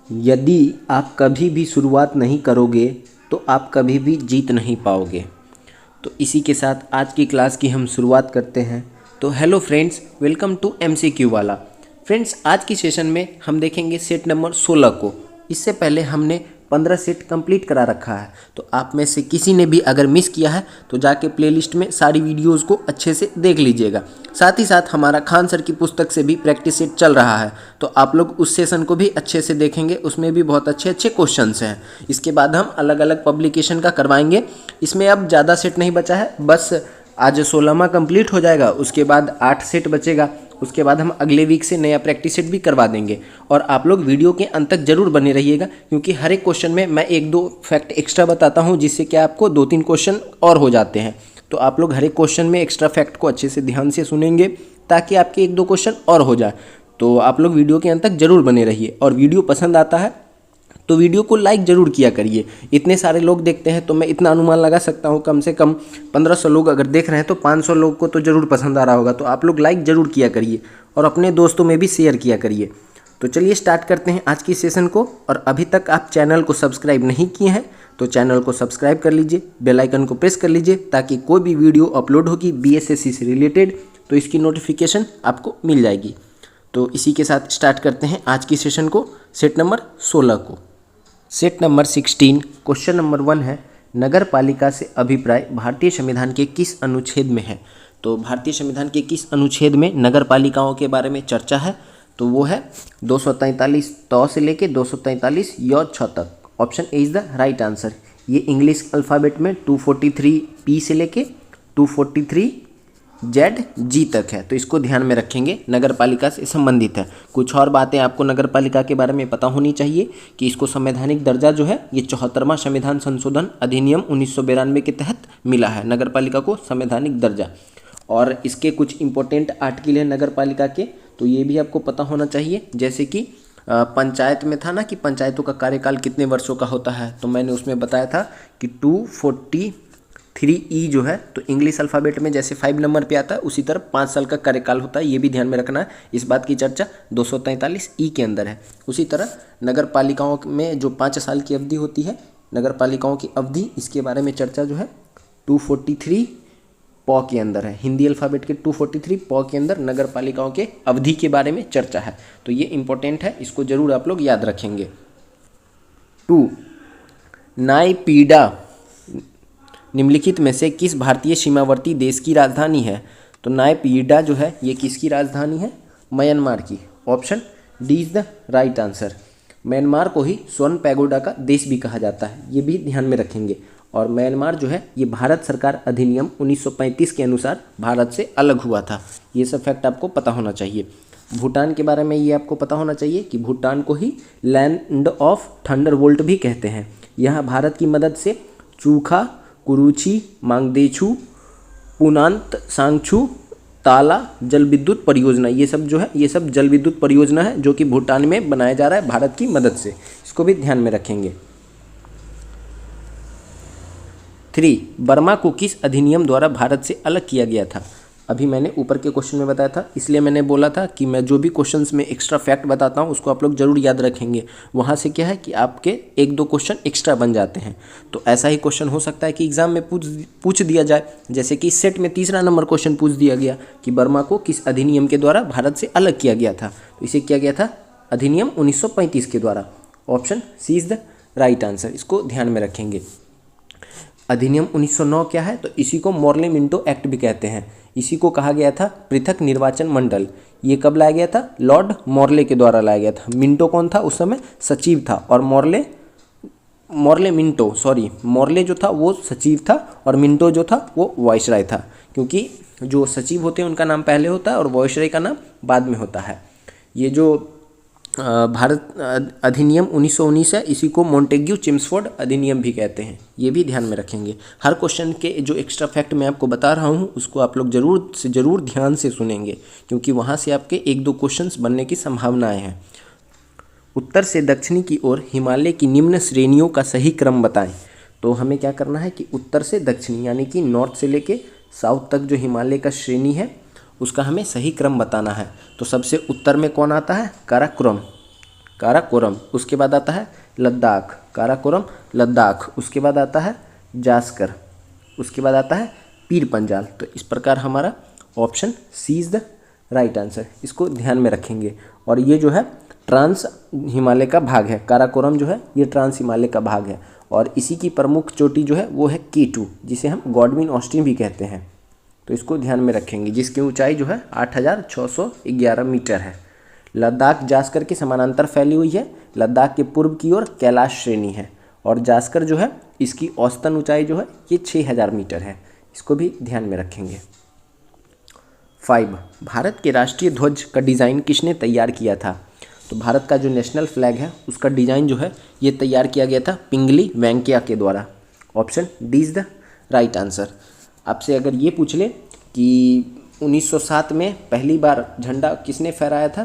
यदि आप कभी भी शुरुआत नहीं करोगे तो आप कभी भी जीत नहीं पाओगे। तो इसी के साथ आज की क्लास की हम शुरुआत करते हैं। तो hello friends, welcome to MCQ वाला। फ्रेंड्स, आज की सेशन में हम देखेंगे सेट नंबर 16 को। इससे पहले हमने 15 सेट कंप्लीट करा रखा है। तो आप में से किसी ने भी अगर मिस किया है तो जाके प्लेलिस्ट में सारी वीडियोस को अच्छे से देख लीजिएगा। साथ ही साथ हमारा खान सर की पुस्तक से भी प्रैक्टिस सेट चल रहा है, तो आप लोग उस सेशन को भी अच्छे से देखेंगे। उसमें भी बहुत अच्छे अच्छे क्वेश्चंस हैं। इसके बाद हम अलग अलग पब्लिकेशन का करवाएंगे। इसमें अब ज़्यादा सेट नहीं बचा है, बस आज 16वां कंप्लीट हो जाएगा, उसके बाद 8 सेट बचेगा। उसके बाद हम अगले वीक से नया प्रैक्टिस सेट भी करवा देंगे। और आप लोग वीडियो के अंत तक जरूर बने रहिएगा, क्योंकि हर एक क्वेश्चन में मैं 1-2 फैक्ट एक्स्ट्रा बताता हूं, जिससे कि आपको 2-3 क्वेश्चन और हो जाते हैं। तो आप लोग हर एक क्वेश्चन में एक्स्ट्रा फैक्ट को अच्छे से ध्यान से सुनेंगे, ताकि आपके 1-2 क्वेश्चन और हो जाए। तो आप लोग वीडियो के अंत तक जरूर बने रहिए। और वीडियो पसंद आता है तो वीडियो को लाइक ज़रूर किया करिए। इतने सारे लोग देखते हैं तो मैं इतना अनुमान लगा सकता हूँ, कम से कम 1500 लोग अगर देख रहे हैं तो 500 लोग को तो ज़रूर पसंद आ रहा होगा। तो आप लोग लाइक ज़रूर किया करिए और अपने दोस्तों में भी शेयर किया करिए। तो चलिए स्टार्ट करते हैं आज की सेशन को। और अभी तक आप चैनल को सब्सक्राइब नहीं किए हैं तो चैनल को सब्सक्राइब कर लीजिए, बेल आइकन को प्रेस कर लीजिए, ताकि कोई भी वीडियो अपलोड होगी BSSC से रिलेटेड तो इसकी नोटिफिकेशन आपको मिल जाएगी। तो इसी के साथ स्टार्ट करते हैं आज की सेशन को, सेट नंबर 16 को। सेट नंबर 16 क्वेश्चन नंबर 1 है, नगर पालिका से अभिप्राय भारतीय संविधान के किस अनुच्छेद में है। तो भारतीय संविधान के किस अनुच्छेद में नगर पालिकाओं के बारे में चर्चा है, तो वो है 243 त से लेके 243 य छ तक। Option A is the right answer. ये इंग्लिश अल्फ़ाबेट में 243 P से लेके 243 ZG तक है। तो इसको ध्यान में रखेंगे, नगर पालिका से संबंधित है। कुछ और बातें आपको नगर पालिका के बारे में पता होनी चाहिए कि इसको संवैधानिक दर्जा जो है ये 74वां संविधान संशोधन अधिनियम 1992 के तहत मिला है, नगर पालिका को संवैधानिक दर्जा। और इसके कुछ इंपॉर्टेंट आर्टिकल हैं नगर पालिका के, तो ये भी आपको पता होना चाहिए। जैसे कि पंचायत में था ना कि पंचायतों का कार्यकाल कितने वर्षों का होता है, तो मैंने उसमें बताया था कि 243E जो है, तो इंग्लिश अल्फ़ाबेट में जैसे 5 नंबर पे आता है उसी तरह 5 साल का कार्यकाल होता है। ये भी ध्यान में रखना है। इस बात की चर्चा 243E के अंदर है। उसी तरह नगर पालिकाओं में जो 5 साल की अवधि होती है, नगर पालिकाओं की अवधि, इसके बारे में चर्चा जो है 243 प के अंदर है। हिंदी अल्फ़ाबेट के 243 प के अंदर नगर पालिकाओं के अवधि के बारे में चर्चा है। तो ये इंपॉर्टेंट है, इसको जरूर आप लोग याद रखेंगे। 2 नायपीडा निम्नलिखित में से किस भारतीय सीमावर्ती देश की राजधानी है। तो नायपीडा जो है ये किसकी राजधानी है, म्यांमार की। Option D is the right answer. Myanmar को ही स्वर्ण पैगोडा का देश भी कहा जाता है, ये भी ध्यान में रखेंगे। और म्यांमार जो है ये भारत सरकार अधिनियम 1935 के अनुसार भारत से अलग हुआ था। ये सब फैक्ट आपको पता होना चाहिए। भूटान के बारे में ये आपको पता होना चाहिए कि भूटान को ही लैंड ऑफ थंडरबोल्ट भी कहते हैं। यहाँ भारत की मदद से चूखा, कुरुची, मांगदेछू, पुनांत सांगछू, ताला जल विद्युत परियोजना, ये सब जो है ये सब जल विद्युत परियोजना है जो कि भूटान में बनाया जा रहा है भारत की मदद से। इसको भी ध्यान में रखेंगे। 3 बर्मा को किस अधिनियम द्वारा भारत से अलग किया गया था। अभी मैंने ऊपर के क्वेश्चन में बताया था, इसलिए मैंने बोला था कि मैं जो भी क्वेश्चंस में एक्स्ट्रा फैक्ट बताता हूँ उसको आप लोग जरूर याद रखेंगे। वहाँ से क्या है कि आपके 1-2 क्वेश्चन एक्स्ट्रा बन जाते हैं। तो ऐसा ही क्वेश्चन हो सकता है कि एग्जाम में पूछ दिया जाए। जैसे कि सेट में 3रा नंबर क्वेश्चन पूछ दिया गया कि बर्मा को किस अधिनियम के द्वारा भारत से अलग किया गया था। तो इसे किया गया था अधिनियम 1935 के द्वारा। Option C is the right answer. इसको ध्यान में रखेंगे। अधिनियम 1909 क्या है, तो इसी को मॉर्ले मिंटो एक्ट भी कहते हैं। इसी को कहा गया था पृथक निर्वाचन मंडल। ये कब लाया गया था, लॉर्ड मॉर्ले के द्वारा लाया गया था। मिंटो कौन था, उस समय सचिव था, और मॉर्ले जो था वो सचिव था और मिंटो जो था वो वाइसराय था। क्योंकि जो सचिव होते हैं उनका नाम पहले होता है और वाइसराय का नाम बाद में होता है। ये जो भारत अधिनियम 1919 है, इसी को मोंटेग्यू चिम्सफोर्ड अधिनियम भी कहते हैं। ये भी ध्यान में रखेंगे। हर क्वेश्चन के जो एक्स्ट्रा फैक्ट मैं आपको बता रहा हूँ उसको आप लोग जरूर ध्यान से सुनेंगे, क्योंकि वहाँ से आपके 1-2 क्वेश्चंस बनने की संभावनाएं हैं। उत्तर से दक्षिणी की ओर हिमालय की निम्न श्रेणियों का सही क्रम बताएं। तो हमें क्या करना है कि उत्तर से दक्षिणी यानी कि नॉर्थ से लेके साउथ तक जो हिमालय का श्रेणी है उसका हमें सही क्रम बताना है। तो सबसे उत्तर में कौन आता है, काराकोरम। काराकोरम, उसके बाद आता है लद्दाख, काराकोरम लद्दाख, उसके बाद आता है जास्कर, उसके बाद आता है पीर पंजाल। तो इस प्रकार हमारा option C is the right answer, इसको ध्यान में रखेंगे। और ये जो है ट्रांस हिमालय का भाग है, काराकोरम जो है ये ट्रांस हिमालय का भाग है, और इसी की प्रमुख चोटी जो है वो है K2, जिसे हम गॉडविन ऑस्टिन भी कहते हैं। तो इसको ध्यान में रखेंगे, जिसकी ऊंचाई जो है 8611 मीटर है। लद्दाख जास्कर के समानांतर फैली हुई है। लद्दाख के पूर्व की ओर कैलाश श्रेणी है, और जास्कर जो है इसकी औसतन ऊंचाई जो है ये 6000 मीटर है। इसको भी ध्यान में रखेंगे। 5, भारत के राष्ट्रीय ध्वज का डिज़ाइन किसने तैयार किया था? तो भारत का जो नेशनल फ्लैग है उसका डिज़ाइन जो है ये तैयार किया गया था पिंगली वेंकैया के द्वारा। Option D is the right answer. आपसे अगर ये पूछ ले कि 1907 में पहली बार झंडा किसने फहराया था,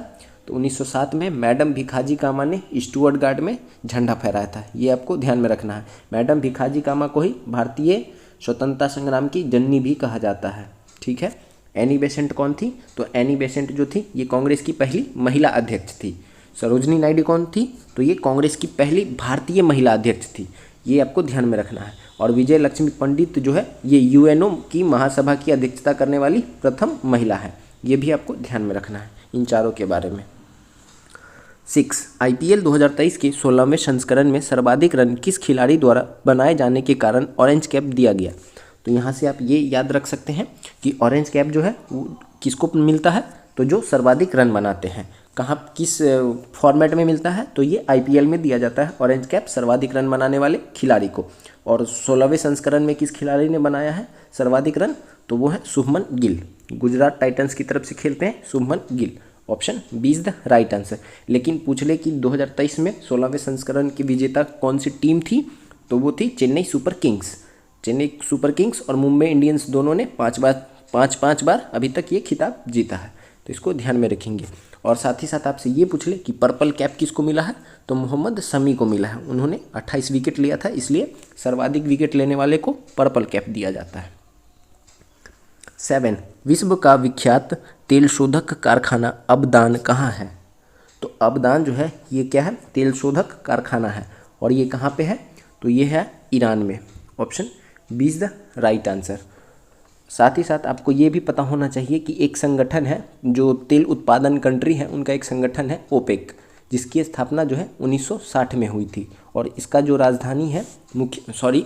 तो 1907 में मैडम भिखाजी कामा ने स्टुअर्टगार्ड में झंडा फहराया था। ये आपको ध्यान में रखना है। मैडम भिखाजी कामा को ही भारतीय स्वतंत्रता संग्राम की जननी भी कहा जाता है। ठीक है। एनी बेसेंट कौन थी? तो एनी बेसेंट जो थी ये कांग्रेस की पहली महिला अध्यक्ष थी। सरोजनी नायडू कौन थी? तो ये कांग्रेस की पहली भारतीय महिला अध्यक्ष थी। ये आपको ध्यान में रखना है। और विजय लक्ष्मी पंडित जो है ये यूएनओ की महासभा की अध्यक्षता करने वाली प्रथम महिला है। ये भी आपको ध्यान में रखना है इन चारों के बारे में। 6, आईपीएल 2023 के 16वें संस्करण में सर्वाधिक रन किस खिलाड़ी द्वारा बनाए जाने के कारण ऑरेंज कैप दिया गया? तो यहाँ से आप ये याद रख सकते हैं कि ऑरेंज कैप जो है वो किसको मिलता है? तो जो सर्वाधिक रन बनाते हैं। कहाँ किस फॉर्मेट में मिलता है? तो ये आईपीएल में दिया जाता है ऑरेंज कैप सर्वाधिक रन बनाने वाले खिलाड़ी को। और 16वें संस्करण में किस खिलाड़ी ने बनाया है सर्वाधिक रन? तो वो है शुभमन गिल। गुजरात टाइटंस की तरफ से खेलते हैं Shubman Gill. Option B is the right answer. लेकिन पूछ ले कि 2023 में 16वें संस्करण की विजेता कौन सी टीम थी? तो वो थी Chennai super Kings. Chennai super Kings और मुंबई इंडियंस दोनों ने 5 बार अभी तक ये खिताब जीता है। तो इसको ध्यान में रखेंगे। और साथ ही साथ आपसे ये पूछ ले कि पर्पल कैप किसको मिला है? तो मोहम्मद शमी को मिला है। उन्होंने 28 विकेट लिया था, इसलिए सर्वाधिक विकेट लेने वाले को पर्पल कैप दिया जाता है। 7, विश्व का विख्यात तेल शोधक कारखाना अबदान कहाँ है? तो अबदान जो है ये क्या है? तेल शोधक कारखाना है। और ये कहाँ पे है? तो ये है ईरान में। Option B is the right answer. साथ ही साथ आपको ये भी पता होना चाहिए कि एक संगठन है जो तेल उत्पादन कंट्री है, उनका एक संगठन है ओपेक, जिसकी स्थापना जो है 1960 में हुई थी। और इसका जो राजधानी है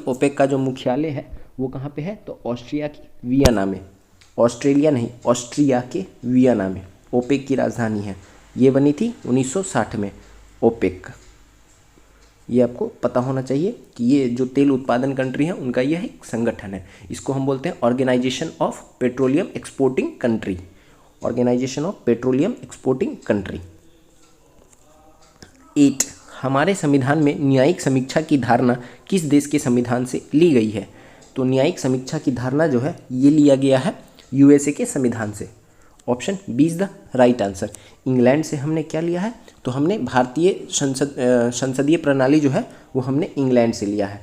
ओपेक का जो मुख्यालय है वो कहाँ पे है? तो ऑस्ट्रिया की वियना में। ऑस्ट्रेलिया नहीं, ऑस्ट्रिया के वियना में ओपेक की राजधानी है। ये बनी थी 1960 में ओपेक। ये आपको पता होना चाहिए कि ये जो तेल उत्पादन कंट्री है उनका यह एक संगठन है। इसको हम बोलते हैं organisation of petroleum exporting country. Organisation of petroleum exporting country. 8, हमारे संविधान में न्यायिक समीक्षा की धारणा किस देश के संविधान से ली गई है? तो न्यायिक समीक्षा की धारणा जो है ये लिया गया है यूएसए के संविधान से। Option B is the right answer. England से हमने क्या लिया है? तो हमने भारतीय संसदीय प्रणाली जो है वो हमने इंग्लैंड से लिया है।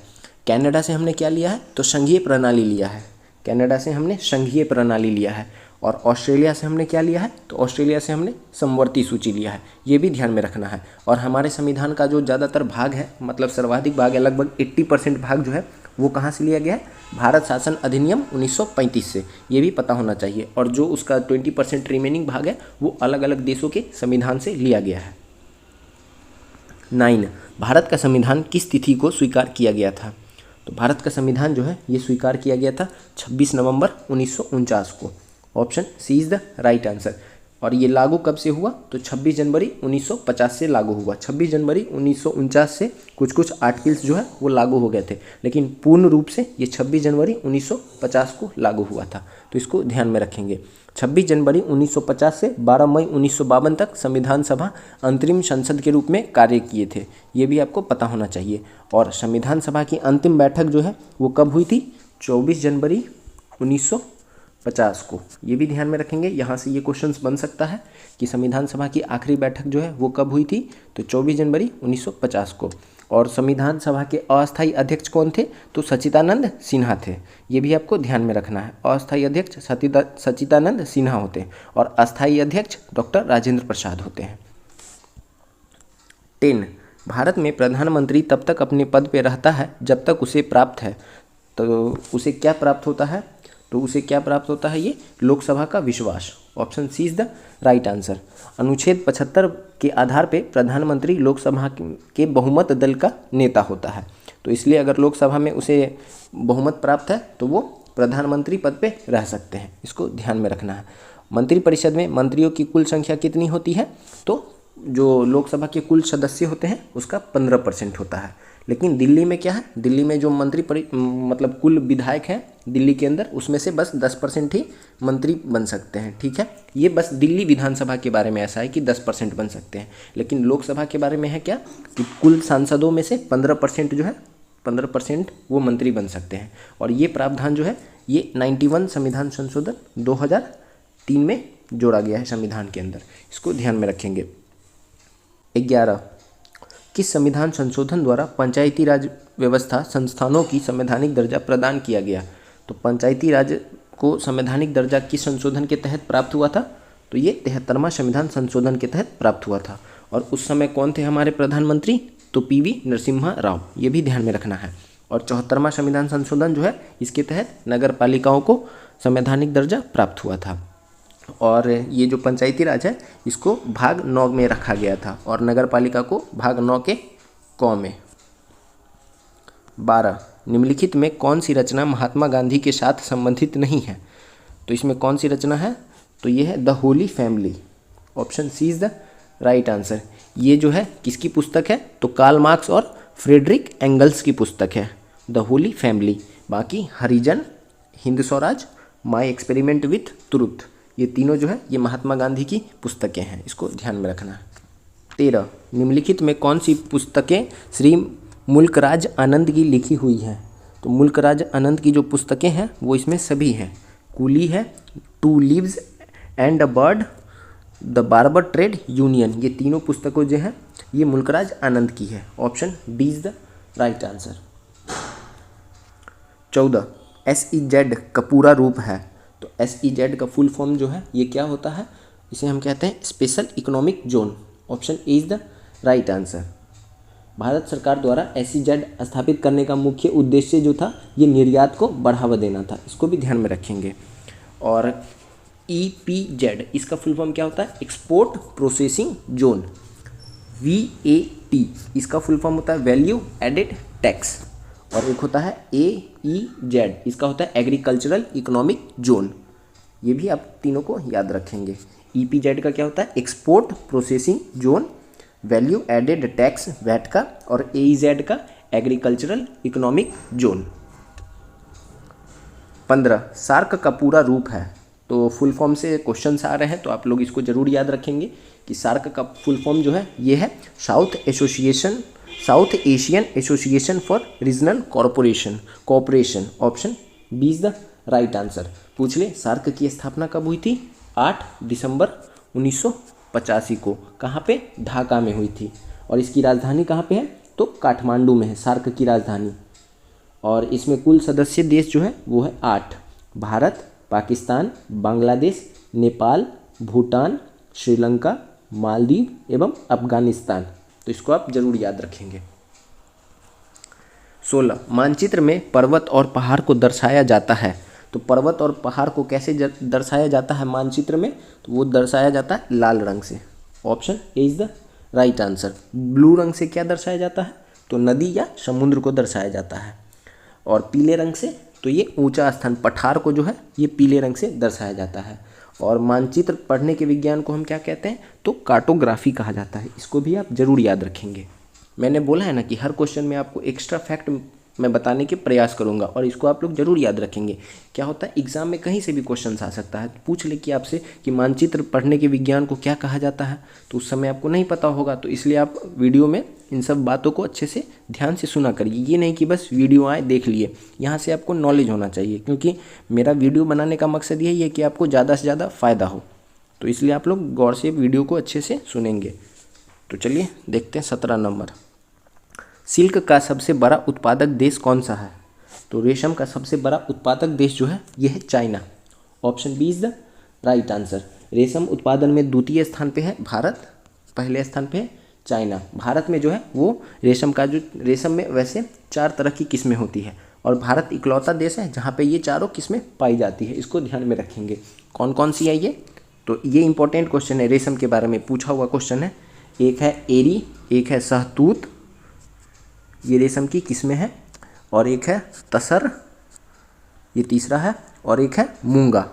कनाडा से हमने क्या लिया है? तो संघीय प्रणाली लिया है। कनाडा से हमने संघीय प्रणाली लिया है। और ऑस्ट्रेलिया से हमने क्या लिया है? तो ऑस्ट्रेलिया से हमने समवर्ती सूची लिया है। ये भी ध्यान में रखना है। और हमारे संविधान का जो ज़्यादातर भाग है, मतलब सर्वाधिक भाग है, लगभग 80% भाग जो है वो कहाँ से लिया गया है? भारत शासन अधिनियम 1935 से। ये भी पता होना चाहिए। और जो उसका 20% रिमेनिंग भाग है वो अलग अलग देशों के संविधान से लिया गया है। 9, भारत का संविधान किस तिथि को स्वीकार किया गया था? तो भारत का संविधान जो है ये स्वीकार किया गया था 26 नवंबर 1949 को। Option C is the right answer. और ये लागू कब से हुआ? तो 26 जनवरी 1950 से लागू हुआ। 26 जनवरी 1949 से कुछ आर्टिकल्स जो है वो लागू हो गए थे, लेकिन पूर्ण रूप से ये 26 जनवरी 1950 को लागू हुआ था। तो इसको ध्यान में रखेंगे। 26 जनवरी 1950 से 12 मई 1952 तक संविधान सभा अंतरिम संसद के रूप में कार्य किए थे। ये भी आपको पता होना चाहिए। और संविधान सभा की अंतिम बैठक जो है वो कब हुई थी? 24 जनवरी 1950 को। ये भी ध्यान में रखेंगे। यहाँ से ये क्वेश्चंस बन सकता है कि संविधान सभा की आखिरी बैठक जो है वो कब हुई थी? तो 24 जनवरी 1950 को। और संविधान सभा के अस्थायी अध्यक्ष कौन थे? तो सच्चिदानंद सिन्हा थे। ये भी आपको ध्यान में रखना है। अस्थायी अध्यक्ष सच्चिदानंद सिन्हा होते हैं और अस्थायी अध्यक्ष डॉक्टर राजेंद्र प्रसाद होते हैं। 10, भारत में प्रधानमंत्री तब तक अपने पद पे रहता है जब तक उसे प्राप्त है, तो उसे क्या प्राप्त होता है, तो उसे क्या प्राप्त होता है, ये लोकसभा का विश्वास। Option C is the right answer. अनुच्छेद 75 के आधार पे प्रधानमंत्री लोकसभा के बहुमत दल का नेता होता है, तो इसलिए अगर लोकसभा में उसे बहुमत प्राप्त है तो वो प्रधानमंत्री पद पे रह सकते हैं, इसको ध्यान में रखना है। मंत्रिपरिषद में मंत्रियों की कुल संख्या कितनी होती है, तो जो लोकसभा के कुल सदस्य होते हैं उसका 15% होता है। लेकिन दिल्ली में क्या है, दिल्ली में जो मतलब कुल विधायक हैं दिल्ली के अंदर, उसमें से बस 10% ही मंत्री बन सकते हैं। ठीक है, ये बस दिल्ली विधानसभा के बारे में ऐसा है कि 10% बन सकते हैं, लेकिन लोकसभा के बारे में है क्या कि कुल सांसदों में से 15% जो है 15% वो मंत्री बन सकते हैं। और ये प्रावधान जो है ये 91 संविधान संशोधन 2003 में जोड़ा गया है संविधान के अंदर, इसको ध्यान में रखेंगे। 11, किस संविधान संशोधन द्वारा पंचायती राज व्यवस्था संस्थानों की संवैधानिक दर्जा प्रदान किया गया, तो पंचायती राज को संवैधानिक दर्जा किस संशोधन के तहत प्राप्त हुआ था, तो ये 73वां संविधान संशोधन के तहत प्राप्त हुआ था। और उस समय कौन थे हमारे प्रधानमंत्री, तो पीवी नरसिम्हा राव, ये भी ध्यान में रखना है। और 74वां संविधान संशोधन जो है इसके तहत नगर पालिकाओं को संवैधानिक दर्जा प्राप्त हुआ था। और ये जो पंचायती राज है इसको भाग 9 में रखा गया था और नगर पालिका को भाग 9 के क में। 12, निम्नलिखित में कौन सी रचना महात्मा गांधी के साथ संबंधित नहीं है, तो इसमें कौन सी रचना है, तो ये है the Holy Family. Option C is the right answer. ये जो है किसकी पुस्तक है, तो कार्ल मार्क्स और फ्रेडरिक एंगल्स की पुस्तक है द होली फैमिली। बाकी Harijan, Hind Swaraj, my experiment with truth, ये तीनों जो है ये महात्मा गांधी की पुस्तकें हैं, इसको ध्यान में रखना है। 13, निम्नलिखित में कौन सी पुस्तकें श्री मुल्कराज आनंद की लिखी हुई हैं, तो मुल्कराज आनंद की जो पुस्तकें हैं वो इसमें सभी हैं। कूली है, two leaves and a bird, the barber trade union, ये तीनों पुस्तकों जो हैं ये मुल्कराज आनंद की है। Option D is the right answer. 14, SEZ का पूरा रूप है, तो SEZ का फुल फॉर्म जो है ये क्या होता है, इसे हम कहते हैं special economic zone. Option A is the right answer. Bharat सरकार द्वारा SEZ स्थापित करने का मुख्य उद्देश्य जो था ये निर्यात को बढ़ावा देना था, इसको भी ध्यान में रखेंगे। और EPZ इसका फुल फॉर्म क्या होता है, एक्सपोर्ट प्रोसेसिंग जोन। VAT इसका फुल फॉर्म होता है वैल्यू एडेड टैक्स। और एक होता है AEZ, इसका होता है एग्रीकल्चरल इकोनॉमिक जोन। ये भी आप तीनों को याद रखेंगे। EPZ का क्या होता है, export processing zone, value added tax VAT का, और AEZ का एग्रीकल्चरल इकोनॉमिक जोन। 15, सार्क का पूरा रूप है, तो फुल फॉर्म से क्वेश्चंस आ रहे हैं तो आप लोग इसको जरूर याद रखेंगे कि सार्क का फुल फॉर्म जो है ये है South Asian Association for Regional Cooperation. Option B is the right answer. पूछ ले सार्क की स्थापना कब हुई थी, 8 दिसंबर 1985 को। कहाँ पे, ढाका में हुई थी। और इसकी राजधानी कहाँ पे है, तो काठमांडू में है सार्क की राजधानी। और इसमें कुल सदस्य देश जो है वो है 8, भारत, पाकिस्तान, बांग्लादेश, नेपाल, भूटान, श्रीलंका, मालदीव एवं अफगानिस्तान। तो इसको आप जरूर याद रखेंगे। 16, मानचित्र में पर्वत और पहाड़ को दर्शाया जाता है, तो पर्वत और पहाड़ को कैसे दर्शाया जाता है मानचित्र में, तो वो दर्शाया जाता है लाल रंग से। Option A is the right answer. Blue रंग से क्या दर्शाया जाता है, तो नदी या समुद्र को दर्शाया जाता है। और पीले रंग से तो ये ऊंचा स्थान पठार को जो है ये पीले रंग से दर्शाया जाता है। और मानचित्र पढ़ने के विज्ञान को हम क्या कहते हैं, तो कार्टोग्राफी कहा जाता है। इसको भी आप जरूर याद रखेंगे। मैंने बोला है ना कि हर क्वेश्चन में आपको एक्स्ट्रा फैक्ट मैं बताने के प्रयास करूंगा और इसको आप लोग जरूर याद रखेंगे। क्या होता है, एग्जाम में कहीं से भी क्वेश्चन आ सकता है, पूछ ले कि आपसे कि मानचित्र पढ़ने के विज्ञान को क्या कहा जाता है, तो उस समय आपको नहीं पता होगा। तो इसलिए आप वीडियो में इन सब बातों को अच्छे से ध्यान से सुना करिए। ये नहीं कि बस वीडियो आए देख लिए, यहाँ से आपको नॉलेज होना चाहिए, क्योंकि मेरा वीडियो बनाने का मकसद यही है कि आपको ज़्यादा से ज़्यादा फ़ायदा हो। तो इसलिए आप लोग गौर से वीडियो को अच्छे से सुनेंगे। तो चलिए देखते हैं 17 नंबर। सिल्क का सबसे बड़ा उत्पादक देश कौन सा है, तो रेशम का सबसे बड़ा उत्पादक देश जो है यह है China. Option B is the right answer. रेशम उत्पादन में द्वितीय स्थान पे है भारत, पहले स्थान पे है चाइना। भारत में जो है वो रेशम का जो रेशम में वैसे 4 तरह की किस्में होती है और भारत इकलौता देश है जहाँ पे ये चारों किस्में पाई जाती है। इसको ध्यान में रखेंगे। कौन कौन सी है ये? तो ये इंपॉर्टेंट क्वेश्चन है, रेशम के बारे में पूछा हुआ क्वेश्चन है। एक है एरी, एक है सहतूत, ये रेशम की किस्में हैं, और एक है तसर, ये तीसरा है, और एक है मूंगा।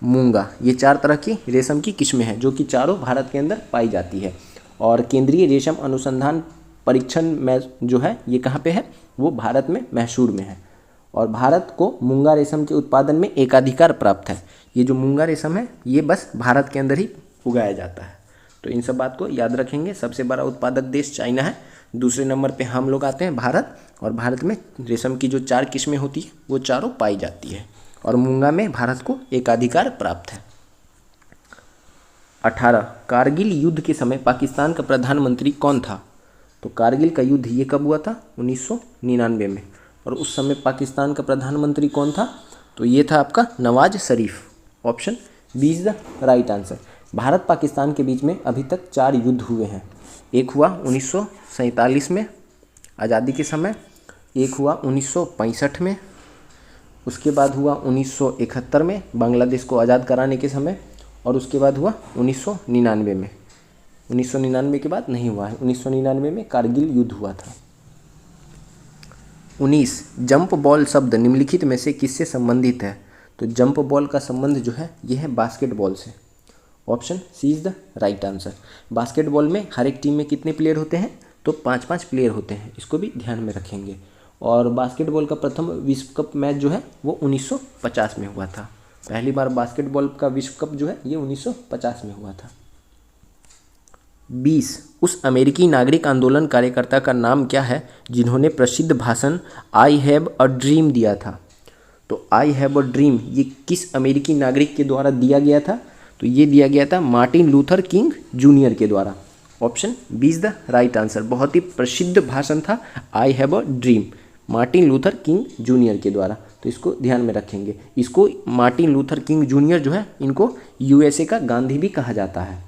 मूंगा, ये 4 तरह की रेशम की किस्में हैं जो कि चारों भारत के अंदर पाई जाती है। और केंद्रीय रेशम अनुसंधान परीक्षण में जो है ये कहाँ पे है? वो भारत में मैसूर में है। और भारत को मूंगा रेशम के उत्पादन में एकाधिकार प्राप्त है। ये जो मूंगा रेशम है ये बस भारत के अंदर ही उगाया जाता है। तो इन सब बात को याद रखेंगे। सबसे बड़ा उत्पादक देश चाइना है, दूसरे नंबर पे हम लोग आते हैं भारत, और भारत में रेशम की जो 4 किस्में होती है वो चारों पाई जाती है, और मूंगा में भारत को एकाधिकार प्राप्त है। 18 कारगिल युद्ध के समय पाकिस्तान का प्रधानमंत्री कौन था? तो कारगिल का युद्ध ये कब हुआ था? 1999 में। और उस समय पाकिस्तान का प्रधानमंत्री कौन था? तो ये था आपका Nawaz Sharif. Option B is the right answer. Bharat Pakistan के बीच में अभी तक 4 युद्ध हुए हैं। एक हुआ 1947 में आज़ादी के समय, एक हुआ 1965 में, उसके बाद हुआ 1971 में बांग्लादेश को आज़ाद कराने के समय, और उसके बाद हुआ 1999 में। 1999 के बाद नहीं हुआ है, 1999 में कारगिल युद्ध हुआ था। 19 जंप बॉल शब्द निम्नलिखित में से किससे संबंधित है? तो जंप बॉल का संबंध जो है ये है बास्केटबॉल से। Option C is the right answer. Basketball में हर एक टीम में कितने प्लेयर होते हैं? तो 5-5 प्लेयर होते हैं। इसको भी ध्यान में रखेंगे। और बास्केटबॉल का प्रथम विश्व कप मैच जो है वो 1950 में हुआ था। पहली बार बास्केटबॉल का विश्व कप जो है ये 1950 में हुआ था। 20 उस अमेरिकी नागरिक आंदोलन कार्यकर्ता का नाम क्या है जिन्होंने प्रसिद्ध भाषण आई हैव अ ड्रीम दिया था? तो आई हैव अ ड्रीम ये किस अमेरिकी नागरिक के द्वारा दिया गया था? तो ये दिया गया था मार्टिन लूथर किंग जूनियर के द्वारा। Option B is the right answer. बहुत ही प्रसिद्ध भाषण था I have a dream, Martin Luther King Junior के द्वारा। तो इसको ध्यान में रखेंगे। इसको मार्टिन लूथर किंग जूनियर जो है इनको यूएसए का गांधी भी कहा जाता है।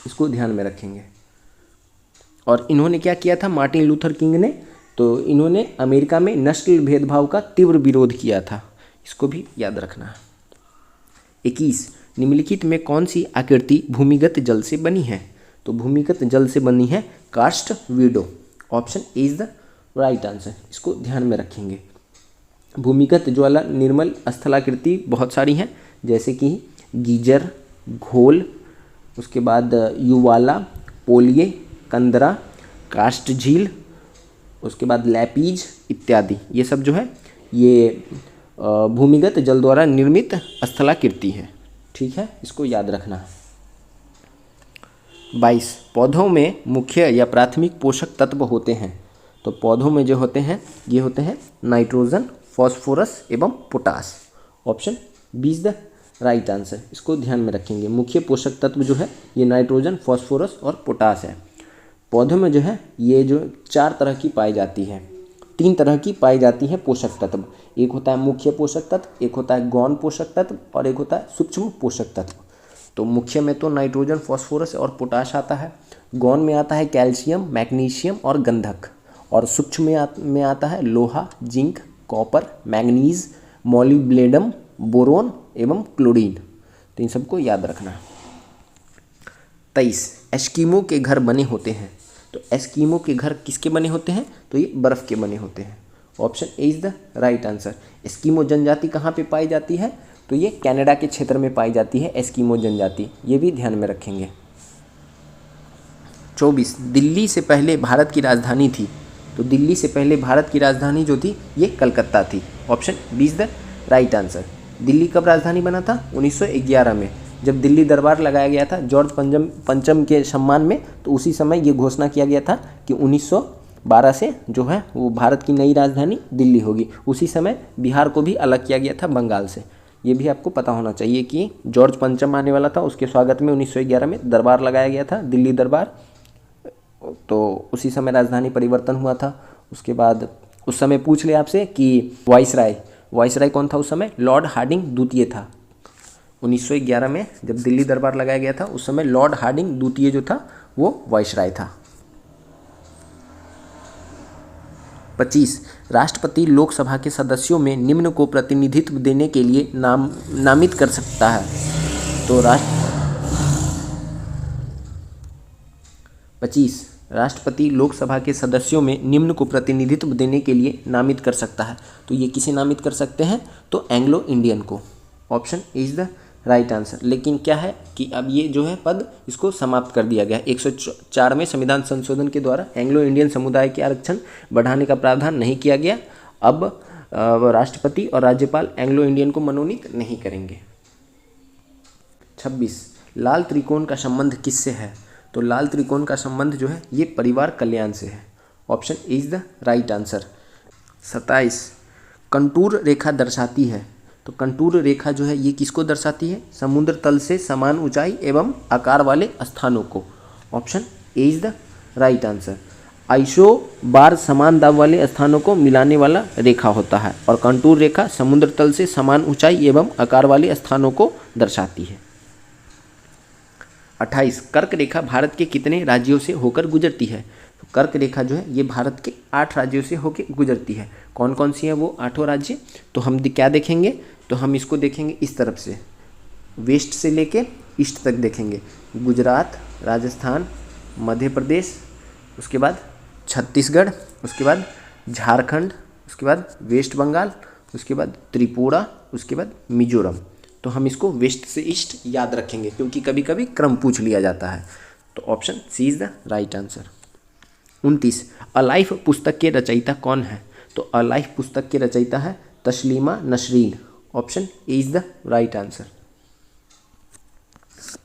इसको ध्यान में रखेंगे। और इन्होंने क्या किया था मार्टिन लूथर किंग ने? तो इन्होंने अमेरिका में नस्ल भेदभाव का तीव्र विरोध किया था। इसको भी याद रखना है। 21 निम्नलिखित में कौन सी आकृति भूमिगत जल से बनी है? तो भूमिगत जल से बनी है karst window. Option A is the right answer. इसको ध्यान में रखेंगे। भूमिगत ज्वाला निर्मल स्थलाकृति बहुत सारी हैं, जैसे कि गीजर, घोल, उसके बाद युवाला, पोलिये, कंदरा, कास्ट झील, उसके बाद लैपीज इत्यादि। ये सब जो है ये भूमिगत जल द्वारा निर्मित स्थलाकृति है। ठीक है, इसको याद रखना है। 22 पौधों में मुख्य या प्राथमिक पोषक तत्व होते हैं? तो पौधों में जो होते हैं ये होते हैं नाइट्रोजन, फॉस्फोरस एवं potash. Option B is the right answer. इसको ध्यान में रखेंगे। मुख्य पोषक तत्व जो है ये नाइट्रोजन, फॉस्फोरस और पोटास है। पौधों में जो है ये जो 4 तरह की पाई जाती है, 3 तरह की पाई जाती है पोषक तत्व। एक होता है मुख्य पोषक तत्व, एक होता है गौण पोषक तत्व, और एक होता है सूक्ष्म पोषक तत्व। तो मुख्य में तो नाइट्रोजन, फॉस्फोरस और पोटाश आता है। गौण में आता है कैल्शियम, मैग्नीशियम और गंधक। और सूक्ष्म में आता है लोहा, zinc, copper, manganese, molybdenum, boron एवं क्लोरीन। तो इन सबको याद रखना है। 23 एस्किमो के घर बने होते हैं। तो एस्किमो के घर किसके बने होते हैं? तो ये बर्फ़ के बने होते हैं। Option A is the right answer. Eskimo जनजाति कहाँ पे पाई जाती है? तो ये कनाडा के क्षेत्र में पाई जाती है एस्किमो जनजाति। ये भी ध्यान में रखेंगे। 24 दिल्ली से पहले भारत की राजधानी थी। तो दिल्ली से पहले भारत की राजधानी जो थी ये कलकत्ता थी। Option B is the right answer. Delhi कब राजधानी बना था? 1911 में, जब दिल्ली दरबार लगाया गया था जॉर्ज पंचम के सम्मान में। तो उसी समय ये घोषणा किया गया था कि 1912 से जो है वो भारत की नई राजधानी दिल्ली होगी। उसी समय बिहार को भी अलग किया गया था बंगाल से। ये भी आपको पता होना चाहिए कि जॉर्ज पंचम आने वाला था, उसके स्वागत में 1911 में दरबार लगाया गया था, दिल्ली दरबार। तो उसी समय राजधानी परिवर्तन हुआ था। उसके बाद उस समय पूछ ले आपसे कि वाइसराय कौन था उस समय? लॉर्ड हार्डिंग द्वितीय था। 1911 में जब दिल्ली दरबार लगाया गया था उस समय लॉर्ड हार्डिंग द्वितीय जो था वो वाइसराय था। 25 राष्ट्रपति लोकसभा के सदस्यों में निम्न को प्रतिनिधित्व देने के लिए नामित कर सकता है। तो 25 राष्ट्रपति लोकसभा के सदस्यों में निम्न को प्रतिनिधित्व देने के लिए नामित कर सकता है। तो ये किसे नामित कर सकते हैं? तो एंग्लो इंडियन को। Option is the right answer. लेकिन क्या है कि अब ये जो है पद इसको समाप्त कर दिया गया है। 104वें संविधान संशोधन के द्वारा एंग्लो इंडियन समुदाय के आरक्षण बढ़ाने का प्रावधान नहीं किया गया। अब राष्ट्रपति और राज्यपाल एंग्लो इंडियन को मनोनीत नहीं करेंगे। 26 लाल त्रिकोण का संबंध किससे है? तो लाल त्रिकोण का संबंध जो है ये परिवार कल्याण से है। Option is the right answer. 27 contour रेखा दर्शाती है। तो कंटूर रेखा जो है ये किसको दर्शाती है? समुद्र तल से समान ऊंचाई एवं आकार वाले स्थानों को। Option A is the right answer. Isobar समान दाब वाले स्थानों को मिलाने वाला रेखा होता है और कंटूर रेखा समुद्र तल से समान ऊंचाई एवं आकार वाले स्थानों को दर्शाती है। 28 कर्क रेखा भारत के कितने राज्यों से होकर गुजरती है? तो कर्क रेखा जो है ये भारत के 8 राज्यों से होकर गुजरती है। कौन कौन सी है वो 8 राज्य? तो हम क्या देखेंगे? तो हम इसको देखेंगे इस तरफ से, वेस्ट से लेके ईस्ट तक देखेंगे। गुजरात, राजस्थान, मध्य प्रदेश, उसके बाद छत्तीसगढ़, उसके बाद झारखंड, उसके बाद वेस्ट बंगाल, उसके बाद त्रिपुरा, उसके बाद मिजोरम। तो हम इसको वेस्ट से ईस्ट याद रखेंगे क्योंकि कभी कभी क्रम पूछ लिया जाता है। तो option C is the right answer. 29 a life पुस्तक के रचयिता कौन है? तो अ लाइफ पुस्तक के रचयिता है Taslima Nasreen. Option A is the right answer.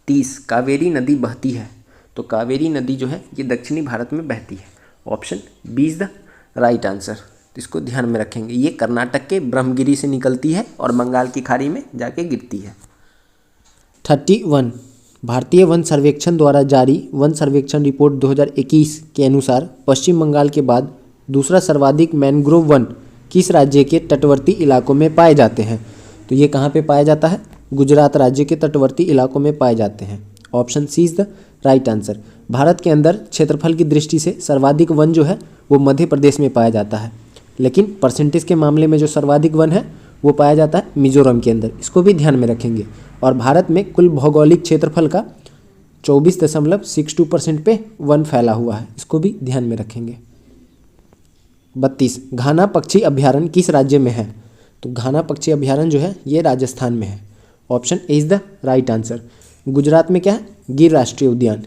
30 Kaveri नदी बहती है। तो कावेरी नदी जो है ये दक्षिणी भारत में बहती है। Option B is the right answer. तो इसको ध्यान में रखेंगे। ये कर्नाटक के ब्रह्मगिरी से निकलती है और बंगाल की खाड़ी में जाके गिरती है। 31 भारतीय वन सर्वेक्षण द्वारा जारी वन सर्वेक्षण रिपोर्ट 2021 के अनुसार पश्चिम बंगाल के बाद दूसरा सर्वाधिक मैंग्रोव वन किस राज्य के तटवर्ती इलाकों में पाए जाते हैं? तो ये कहाँ पे पाया जाता है? गुजरात राज्य के तटवर्ती इलाकों में पाए जाते हैं। Option C is the right answer. Bharat के अंदर क्षेत्रफल की दृष्टि से सर्वाधिक वन जो है वो मध्य प्रदेश में पाया जाता है, लेकिन परसेंटेज के मामले में जो सर्वाधिक वन है वो पाया जाता है मिजोरम के अंदर। इसको भी ध्यान में रखेंगे। और भारत में कुल भौगोलिक क्षेत्रफल का 24.62% पे वन फैला हुआ है। इसको भी ध्यान में रखेंगे। 32 घाना पक्षी अभ्यारण्य किस राज्य में है? तो घाना पक्षी अभ्यारण्य जो है ये राजस्थान में है। Option A is the right answer. Gujarat में क्या है? गिर राष्ट्रीय उद्यान।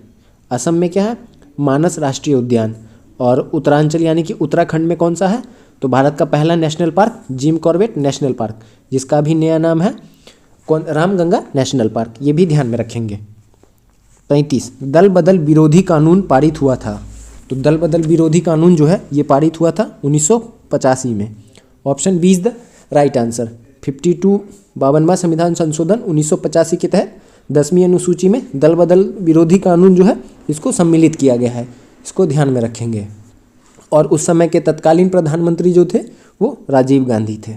असम में क्या है? मानस राष्ट्रीय उद्यान। और उत्तरांचल यानी कि उत्तराखंड में कौन सा है? तो भारत का पहला national park Jim Corbett national park, जिसका भी नया नाम है रामगंगा नेशनल पार्क। ये भी ध्यान में रखेंगे। 35 दल बदल विरोधी कानून पारित हुआ था। तो दल बदल विरोधी कानून जो है ये पारित हुआ था 1985 में। Option B is the right answer. 52वां संविधान संशोधन 1985 के तहत 10वीं अनुसूची में दल बदल विरोधी कानून जो है इसको सम्मिलित किया गया है। इसको ध्यान में रखेंगे। और उस समय के तत्कालीन प्रधानमंत्री जो थे वो राजीव गांधी थे।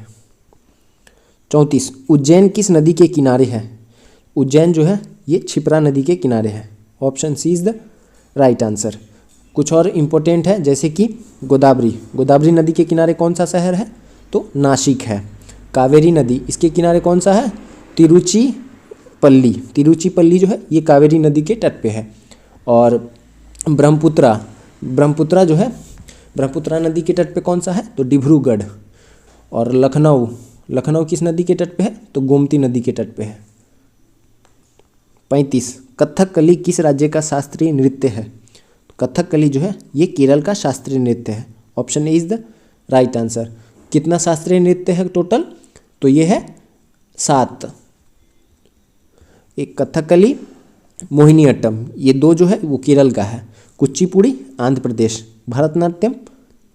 34 उज्जैन किस नदी के किनारे है? उज्जैन जो है ये क्षिप्रा नदी के किनारे है। Option C is the right answer. कुछ और इम्पोर्टेंट है जैसे कि गोदावरी नदी के किनारे कौन सा शहर है? तो नासिक है। कावेरी नदी इसके किनारे कौन सा है? तिरुचिपल्ली जो है ये कावेरी नदी के तट पे है। और ब्रह्मपुत्रा जो है ब्रह्मपुत्रा नदी के तट पे कौन सा है? तो डिब्रूगढ़। और लखनऊ किस नदी के तट पे है? तो गोमती नदी के तट पे है। 35 कथकली किस राज्य का शास्त्रीय नृत्य है? कथकली जो है ये केरल का शास्त्रीय नृत्य है। Option A is the right answer. कितना शास्त्रीय नृत्य है टोटल? तो ये है 7। एक कथकली, मोहिनीअट्टम, ये 2 जो है वो केरल का है। कुचिपुड़ी आंध्र प्रदेश, भरतनाट्यम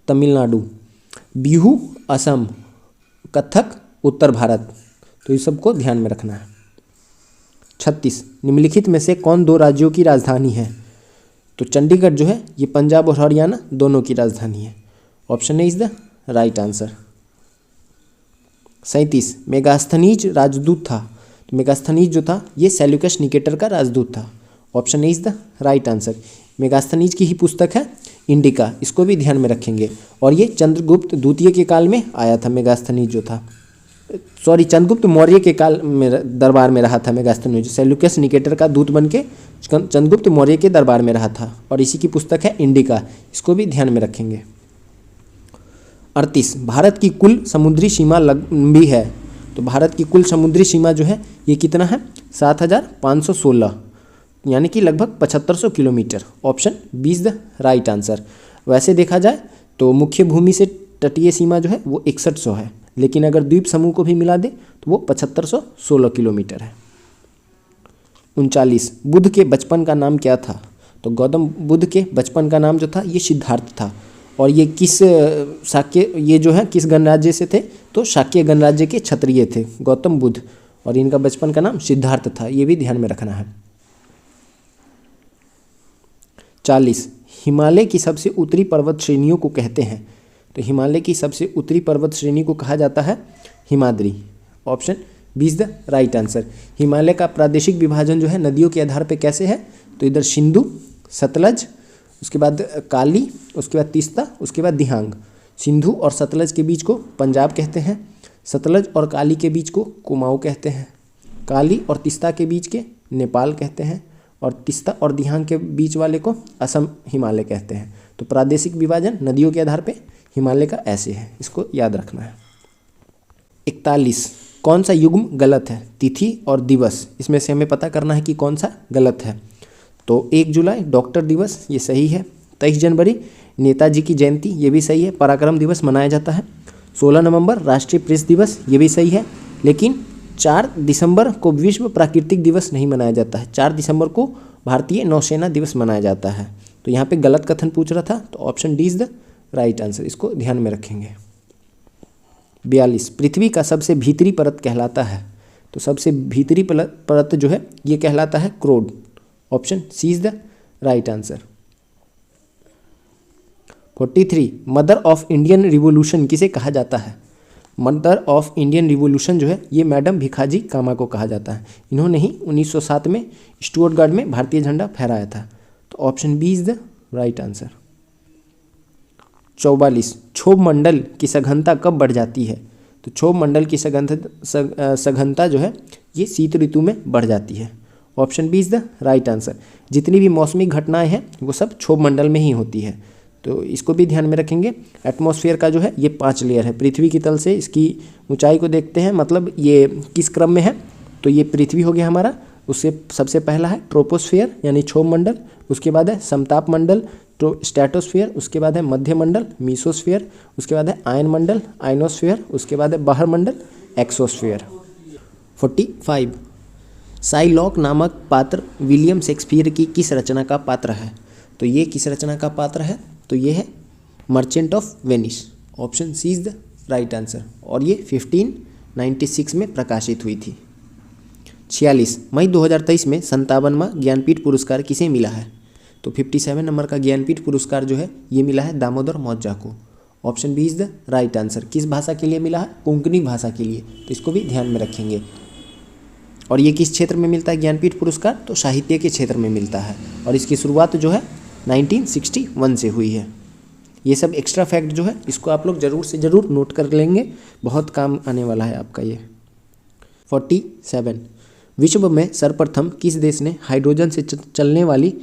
तमिलनाडु, बिहू असम, कथक उत्तर भारत। तो ये सबको ध्यान में रखना है। 36 निम्नलिखित में से कौन 2 राज्यों की राजधानी है? तो चंडीगढ़ जो है ये पंजाब और हरियाणा दोनों की राजधानी है। Option A is the right answer. 37 Megasthenes राजदूत था। तो मेगास्थनीज जो था ये सेल्यूकस निकेटर का राजदूत था। Option A is the right answer. Megasthenes की ही पुस्तक है इंडिका, इसको भी ध्यान में रखेंगे। और ये चंद्रगुप्त द्वितीय के काल में आया था मेगास्थनीज जो था, सॉरी चंद्रगुप्त मौर्य के काल में दरबार में रहा था मेगास्थनीज, सेल्यूकस निकेटर का दूत बन के चंद्रगुप्त मौर्य के दरबार में रहा था, और इसी की पुस्तक है इंडिका, इसको भी ध्यान में रखेंगे। 38 भारत की कुल समुद्री सीमा लंबी है, तो भारत की कुल समुद्री सीमा जो है ये कितना है 7516, यानी कि लगभग 7500 kilometre. Option B is the right answer. वैसे देखा जाए तो मुख्य भूमि से तटीय सीमा जो है वो 6100 है, लेकिन अगर द्वीप समूह को भी मिला दे तो वो 7516 किलोमीटर है। 39 बुद्ध के बचपन का नाम क्या था, तो गौतम बुद्ध के बचपन का नाम जो था ये सिद्धार्थ था, और ये किस शाक्य, ये जो है किस गणराज्य से थे, तो शाक्य गणराज्य के क्षत्रिय थे गौतम बुद्ध, और इनका बचपन का नाम सिद्धार्थ था, ये भी ध्यान में रखना है। 40 हिमालय की सबसे उत्तरी पर्वत श्रेणियों को कहते हैं, तो हिमालय की सबसे उत्तरी पर्वत श्रेणी को कहा जाता है Himadri. Option B is the right answer. Himalaya का प्रादेशिक विभाजन जो है नदियों के आधार पे कैसे है, तो इधर सिंधु, सतलज, उसके बाद काली, उसके बाद तीस्ता, उसके बाद दिहांग। सिंधु और सतलज के बीच को पंजाब कहते हैं, सतलज और काली के बीच को कुमाऊं कहते हैं, काली और तीस्ता के बीच के नेपाल कहते हैं, और तीस्ता और दिहांग के बीच वाले को असम हिमालय कहते हैं। तो प्रादेशिक विभाजन नदियों के आधार पे हिमालय का ऐसे है, इसको याद रखना है। 41 कौन सा युग्म गलत है, तिथि और दिवस, इसमें से हमें पता करना है कि कौन सा गलत है। तो 1 जुलाई डॉक्टर दिवस, ये सही है। 23 जनवरी नेताजी की जयंती, ये भी सही है, पराक्रम दिवस मनाया जाता है। 16 नवंबर राष्ट्रीय प्रेस दिवस, ये भी सही है, लेकिन 4 दिसंबर को विश्व प्राकृतिक दिवस नहीं मनाया जाता है, 4 दिसंबर को भारतीय नौसेना दिवस मनाया जाता है। तो यहाँ पे गलत कथन पूछ रहा था, तो option D is the right answer, इसको ध्यान में रखेंगे। 42 पृथ्वी का सबसे भीतरी परत कहलाता है, तो सबसे भीतरी परत जो है ये कहलाता है क्रोड। Option C is the right answer. 43 mother of Indian revolution किसे कहा जाता है, मदर ऑफ इंडियन रिवोल्यूशन जो है ये मैडम भिखाजी कामा को कहा जाता है। इन्होंने ही 1907 में स्टुअर्टगार्ड में भारतीय झंडा फहराया था। तो option B is the right answer. 44 क्षोभ मंडल की सघनता कब बढ़ जाती है, तो क्षोभ मंडल की सघनता जो है ये शीत ऋतु में बढ़ जाती है। Option B is the right answer. जितनी भी मौसमी घटनाएं हैं वो सब क्षोभ मंडल में ही होती है, तो इसको भी ध्यान में रखेंगे। एटमॉस्फेयर का जो है ये 5 लेयर है, पृथ्वी की तल से इसकी ऊंचाई को देखते हैं, मतलब ये किस क्रम में है, तो ये पृथ्वी हो गया हमारा, उससे सबसे पहला है ट्रोपोस्फेयर यानी क्षोभ मंडल, उसके बाद है समताप मंडल स्ट्रेटोस्फेयर, उसके बाद है मध्य मंडल मीसोस्फेयर, उसके बाद है आयन मंडल आयनोस्फेयर, उसके बाद है बाहर मंडल एक्सोस्फेयर। 45 साइलॉक नामक पात्र विलियम शेक्सपियर की किस रचना का पात्र है, तो ये किस रचना का पात्र है, तो ये है Merchant of Venice. Option C is the right answer, और ये 1596 में प्रकाशित हुई थी। 46 मई 2023 में 57वां ज्ञानपीठ पुरस्कार किसे मिला है, तो 57 नंबर का ज्ञानपीठ पुरस्कार जो है ये मिला है दामोदर मौजा को। Option B is the right answer. किस भाषा के लिए मिला है, कोंकणी भाषा के लिए, तो इसको भी ध्यान में रखेंगे। और ये किस क्षेत्र में मिलता है ज्ञानपीठ पुरस्कार, तो साहित्य के क्षेत्र में मिलता है, और इसकी शुरुआत जो है 1961 से हुई है। ये सब एक्स्ट्रा फैक्ट जो है इसको आप लोग ज़रूर से ज़रूर नोट कर लेंगे, बहुत काम आने वाला है आपका ये। 47 विश्व में सर्वप्रथम किस देश ने हाइड्रोजन से चलने वाली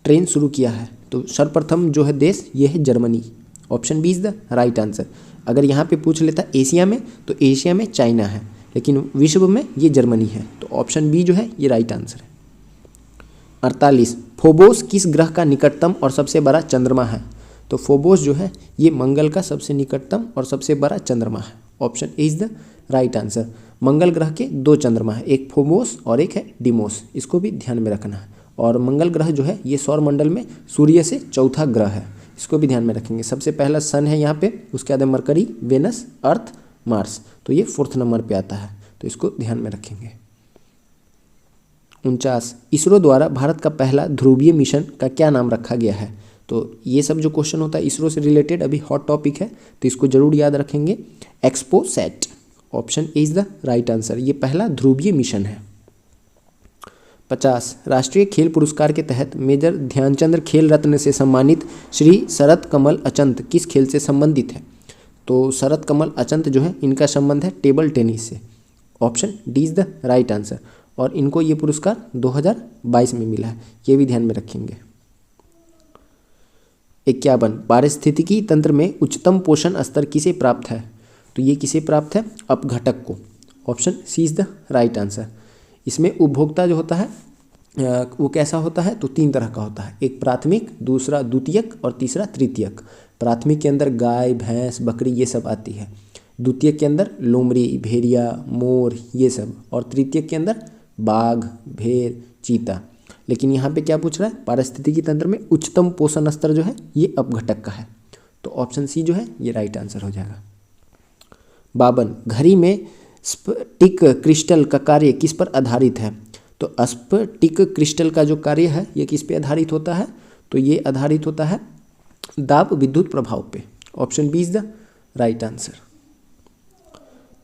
ट्रेन शुरू किया है, तो सर्वप्रथम जो है देश ये है Germany. Option B is the right answer. अगर यहाँ पे पूछ लेता एशिया में, तो एशिया में चाइना है, लेकिन विश्व में ये जर्मनी है, तो ऑप्शन बी जो है ये राइट आंसर है। 48 फोबोस किस ग्रह का निकटतम और सबसे बड़ा चंद्रमा है, तो फोबोस जो है ये मंगल का सबसे निकटतम और सबसे बड़ा चंद्रमा है। Option A is the right answer. Mangal ग्रह के 2 चंद्रमा है, एक फोबोस और एक है डिमोस, इसको भी ध्यान में रखना है। और मंगल ग्रह जो है ये सौर मंडल में सूर्य से चौथा ग्रह है, इसको भी ध्यान में रखेंगे। सबसे पहला सन है यहाँ पे, उसके बाद मरकरी, वेनस, अर्थ, मार्स, तो ये 4th नंबर पे आता है, तो इसको ध्यान में रखेंगे। 49 इसरो द्वारा भारत का पहला ध्रुवीय मिशन का क्या नाम रखा गया है, तो ये सब जो क्वेश्चन होता है इसरो से रिलेटेड अभी हॉट टॉपिक है, तो इसको जरूर याद रखेंगे। XPoSat. Option A is the right answer. ये पहला ध्रुवीय मिशन है। 50 राष्ट्रीय खेल पुरस्कार के तहत मेजर ध्यानचंद खेल रत्न से सम्मानित श्री शरत कमल अचंत किस खेल से संबंधित है? तो शरत कमल अचंत जो है इनका संबंध है टेबल टेनिस से। Option D is the right answer. और इनको ये पुरस्कार 2022 में मिला है, ये भी ध्यान में रखेंगे। 51 पारिस्थितिकी तंत्र में उच्चतम पोषण स्तर किसे प्राप्त है? तो ये किसे प्राप्त है? अपघटक को। Option C is the right answer. इसमें उपभोक्ता जो होता है वो कैसा होता है? तो 3 तरह का होता है, एक प्राथमिक, दूसरा द्वितीयक और तीसरा तृतीयक। प्राथमिक के अंदर गाय, भैंस, बकरी ये सब आती है। द्वितीयक के अंदर लोमड़ी, भेड़िया, मोर ये सब। और तृतीयक के अंदर बाघ, भेड़, चीता। लेकिन यहाँ पे क्या पूछ रहा है? पारिस्थितिकी तंत्र में उच्चतम पोषण स्तर जो है ये अपघटक का है। तो ऑप्शन सी जो है ये राइट आंसर हो जाएगा। 52 घड़ी में स्फटिक क्रिस्टल का कार्य किस पर आधारित है? तो स्फटिक क्रिस्टल का जो कार्य है ये किस पे आधारित होता है? तो ये आधारित होता है दाब विद्युत प्रभाव पे। Option B is the right answer.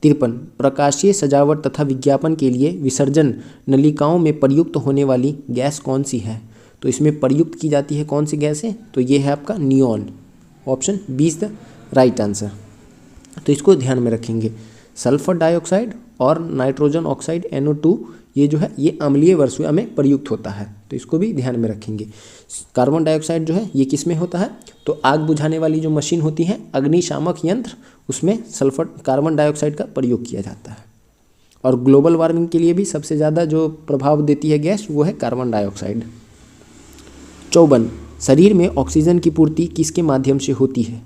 53 प्रकाशीय सजावट तथा विज्ञापन के लिए विसर्जन नलिकाओं में प्रयुक्त होने वाली गैस कौन सी है? तो इसमें प्रयुक्त की जाती है कौन सी गैस है? तो ये है आपका neon. Option B is the right answer. तो इसको ध्यान में रखेंगे। सल्फर डाइऑक्साइड और नाइट्रोजन ऑक्साइड NO2 ये जो है ये अम्लीय वस्तुओं में प्रयुक्त होता है, तो इसको भी ध्यान में रखेंगे। कार्बन डाइऑक्साइड जो है ये किस में होता है? तो आग बुझाने वाली जो मशीन होती है अग्निशामक यंत्र, उसमें सल्फर कार्बन डाइऑक्साइड का प्रयोग किया जाता है। और ग्लोबल वार्मिंग के लिए भी सबसे ज़्यादा जो प्रभाव देती है गैस वो है कार्बन डाइऑक्साइड। 54 शरीर में ऑक्सीजन की पूर्ति किसके माध्यम से होती है?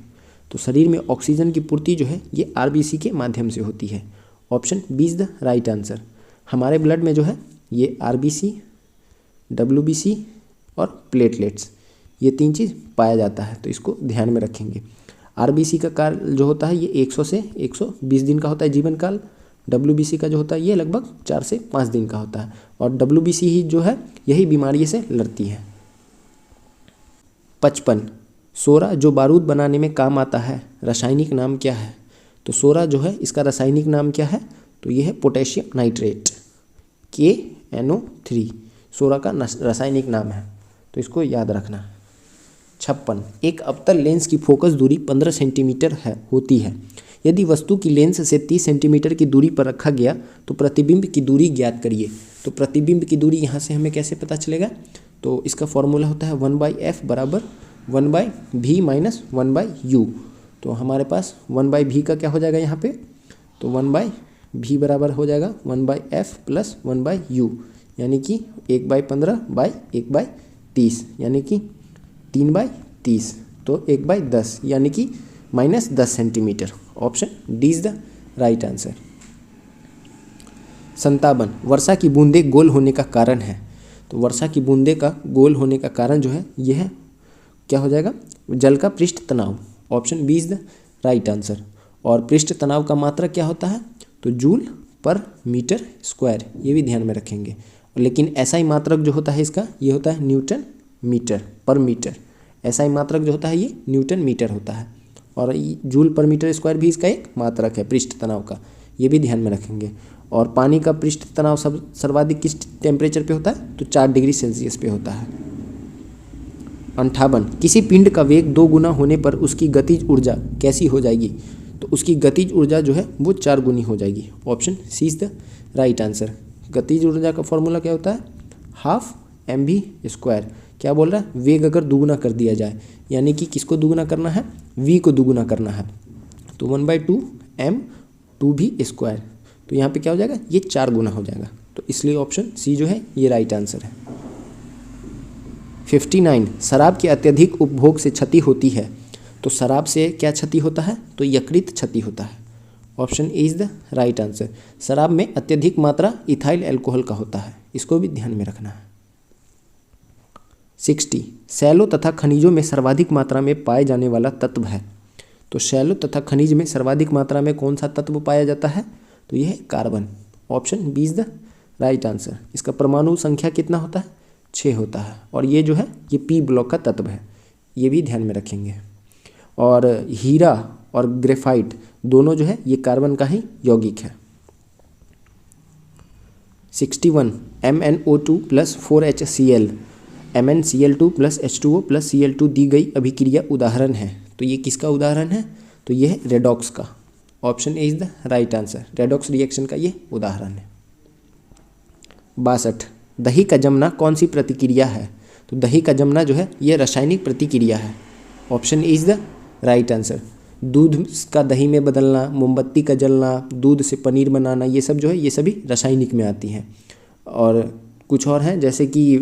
तो शरीर में ऑक्सीजन की पूर्ति जो है ये RBC के माध्यम से होती है। Option B is the right answer. हमारे ब्लड में जो है ये RBC, WBC और प्लेटलेट्स ये 3 चीज़ पाया जाता है, तो इसको ध्यान में रखेंगे। RBC का काल जो होता है ये 100 से 120 दिन का होता है जीवन काल। WBC का जो होता है ये लगभग 4 से 5 दिन का होता है। और WBC ही जो है यही बीमारी से लड़ती है। 55 सोरा जो बारूद बनाने में काम आता है रासायनिक नाम क्या है? तो सोरा जो है इसका रासायनिक नाम क्या है? तो ये है पोटेशियम नाइट्रेट, KNO3 सोरा का रासायनिक नाम है, तो इसको याद रखना। 56 एक अवतल लेंस की फोकस दूरी 15 सेंटीमीटर होती है। यदि वस्तु की लेंस से 30 सेंटीमीटर की दूरी पर रखा गया तो प्रतिबिंब की दूरी ज्ञात करिए। तो प्रतिबिंब की दूरी यहाँ से हमें कैसे पता चलेगा? तो इसका फॉर्मूला होता है 1/f बराबर 1/v माइनस 1/u। तो हमारे पास 1/v का क्या हो जाएगा यहाँ पे? तो 1/v बराबर हो जाएगा 1/f प्लस 1/u, यानी कि 1/15/1/30 यानी कि 3/30, तो 1/10 यानी कि -10 centimetre. Option D is the right answer. 57 वर्षा की बूंदें गोल होने का कारण है। तो वर्षा की बूंदें का गोल होने का कारण जो है यह क्या हो जाएगा? जल का पृष्ठ तनाव। Option B is the right answer. और पृष्ठ तनाव का मात्रक क्या होता है? तो जूल पर मीटर स्क्वायर, ये भी ध्यान में रखेंगे। लेकिन SI मात्रक जो होता है इसका ये होता है न्यूटन मीटर पर मीटर। SI मात्रक जो होता है ये न्यूटन मीटर होता है। और जूल पर मीटर स्क्वायर भी इसका एक मात्रक है पृष्ठ तनाव का, ये भी ध्यान में रखेंगे। और पानी का पृष्ठ तनाव सर्वाधिक किस टेम्परेचर पे होता है? तो 4 डिग्री सेल्सियस पे होता है। 58 किसी पिंड का वेग 2 गुना होने पर उसकी गतिज ऊर्जा कैसी हो जाएगी? तो उसकी गतिज ऊर्जा जो है वो 4 गुनी हो जाएगी। Option C is the right answer. गतिज ऊर्जा का फॉर्मूला क्या होता है? ½ mv²। क्या बोल रहा है? वेग अगर दुगुना कर दिया जाए, यानी कि किसको दुगुना करना है? v को दुगुना करना है, तो 1/2 m2v²। तो यहाँ पे क्या हो जाएगा? ये 4 गुना हो जाएगा, तो इसलिए ऑप्शन सी जो है ये राइट आंसर है। 59 शराब के अत्यधिक उपभोग से क्षति होती है। तो शराब से क्या क्षति होता है? तो यकृत क्षति होता है। Option A is the right answer. शराब में अत्यधिक मात्रा इथाइल अल्कोहल का होता है, इसको भी ध्यान में रखना है। 60 शैलों तथा खनिजों में सर्वाधिक मात्रा में पाए जाने वाला तत्व है। तो शैलों तथा खनिज में सर्वाधिक मात्रा में कौन सा तत्व पाया जाता है? तो यह है carbon. Option B is the right answer. इसका परमाणु संख्या कितना होता है? 6 होता है। और ये जो है ये P ब्लॉक का तत्व है, ये भी ध्यान में रखेंगे। और हीरा और ग्रेफाइट दोनों जो है ये कार्बन का ही यौगिक है। 61 MnO2 plus 4HCl MnCl2 plus H2O plus Cl2 दी गई अभिक्रिया उदाहरण है। तो ये किसका उदाहरण है? तो ये है रेडॉक्स का। Option A is the right answer. Redox reaction का ये उदाहरण है। 62 दही का जमना कौन सी प्रतिक्रिया है? तो दही का जमना जो है ये रासायनिक प्रतिक्रिया है। Option A is the right answer. दूध का दही में बदलना, मोमबत्ती का जलना, दूध से पनीर बनाना, ये सब जो है ये सभी रासायनिक में आती हैं। और कुछ और हैं जैसे कि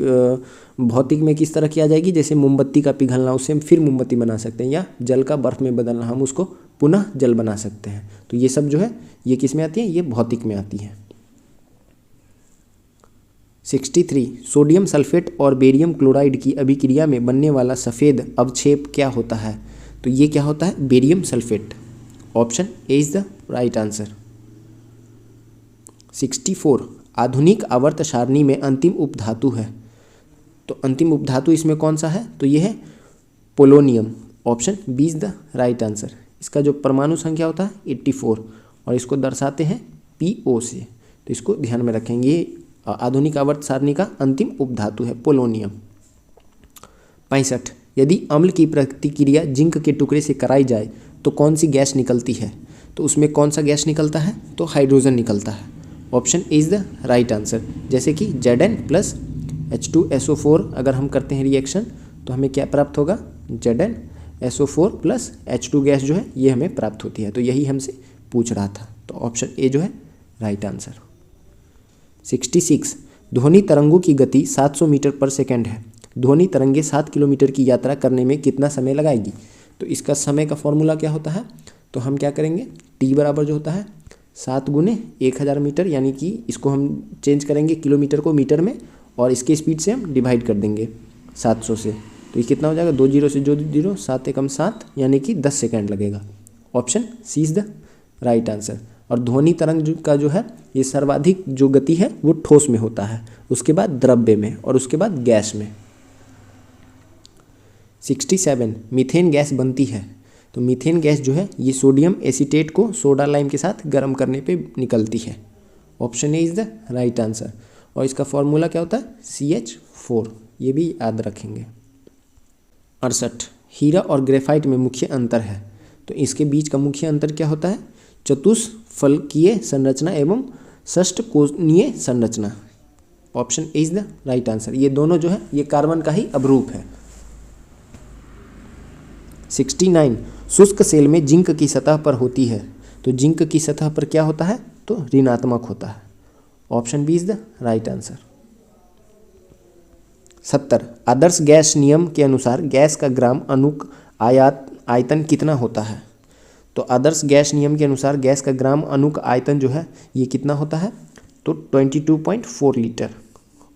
भौतिक में किस तरह किया जाएगी, जैसे मोमबत्ती का पिघलना, उससे हम फिर मोमबत्ती बना सकते हैं, या जल का बर्फ़ में बदलना, हम उसको पुनः जल बना सकते हैं। तो ये सब जो है ये किस में आती है? ये भौतिक में आती है। 63 सोडियम सल्फेट और बेरियम क्लोराइड की अभिक्रिया में बनने वाला सफ़ेद अवक्षेप क्या होता है? तो ये क्या होता है? Barium sulphate. Option A is the right answer. 64 आधुनिक आवर्त सारणी में अंतिम उपधातु है। तो अंतिम उपधातु इसमें कौन सा है? तो ये है polonium. Option B is the right answer. इसका जो परमाणु संख्या होता है 84 और इसको दर्शाते हैं PO से। तो इसको ध्यान में रखेंगे। आधुनिक आवर्त सारणी का अंतिम उपधातु है पोलोनियम। 65 यदि अम्ल की प्रतिक्रिया जिंक के टुकड़े से कराई जाए तो कौन सी गैस निकलती है? तो उसमें कौन सा गैस निकलता है? तो हाइड्रोजन निकलता है। Option A is the right answer. जैसे कि Zn प्लस H2SO4 अगर हम करते हैं रिएक्शन तो हमें क्या प्राप्त होगा? ZnSO4 प्लस H2 गैस जो है ये हमें प्राप्त होती है। तो यही हमसे पूछ रहा था। तो ऑप्शन ए जो है राइट आंसर। 66 ध्वनि तरंगों की गति 700 मीटर पर सेकेंड है। ध्वनि तरंगे 7 किलोमीटर की यात्रा करने में कितना समय लगाएगी? तो इसका समय का फॉर्मूला क्या होता है? तो हम क्या करेंगे? T बराबर जो होता है 7 गुने 1000 मीटर, यानी कि इसको हम चेंज करेंगे किलोमीटर को मीटर में और इसके स्पीड से हम डिवाइड कर देंगे 700 से। तो ये कितना हो जाएगा? 2 जीरो से जो 0, 7 एकम 7, यानी कि 10 सेकेंड लगेगा। Option C is the right answer. और ध्वनि तरंग का जो है ये सर्वाधिक जो गति है वो ठोस में होता है, उसके बाद द्रव्य में और उसके बाद गैस में। 67 मीथेन गैस बनती है। तो मीथेन गैस जो है ये सोडियम एसीटेट को सोडा लाइम के साथ गर्म करने पे निकलती है। Option A is the right answer. और इसका फॉर्मूला क्या होता है? CH4। ये भी याद रखेंगे। 68 हीरा और ग्रेफाइट में मुख्य अंतर है। तो इसके बीच का मुख्य अंतर क्या होता है? चतुष्फलकीय संरचना एवं षष्ठकोणीय संरचना। Option A is the right answer. ये दोनों जो है ये कार्बन का ही अवरूप है। 69 शुष्क सेल में जिंक की सतह पर होती है। तो जिंक की सतह पर क्या होता है? तो ऋणात्मक होता है। Option B is the right answer. 70 आदर्श गैस नियम के अनुसार गैस का ग्राम अणुक आयतन कितना होता है? तो आदर्श गैस नियम के अनुसार गैस का ग्राम अणुक आयतन जो है ये कितना होता है? तो 22.4 litre.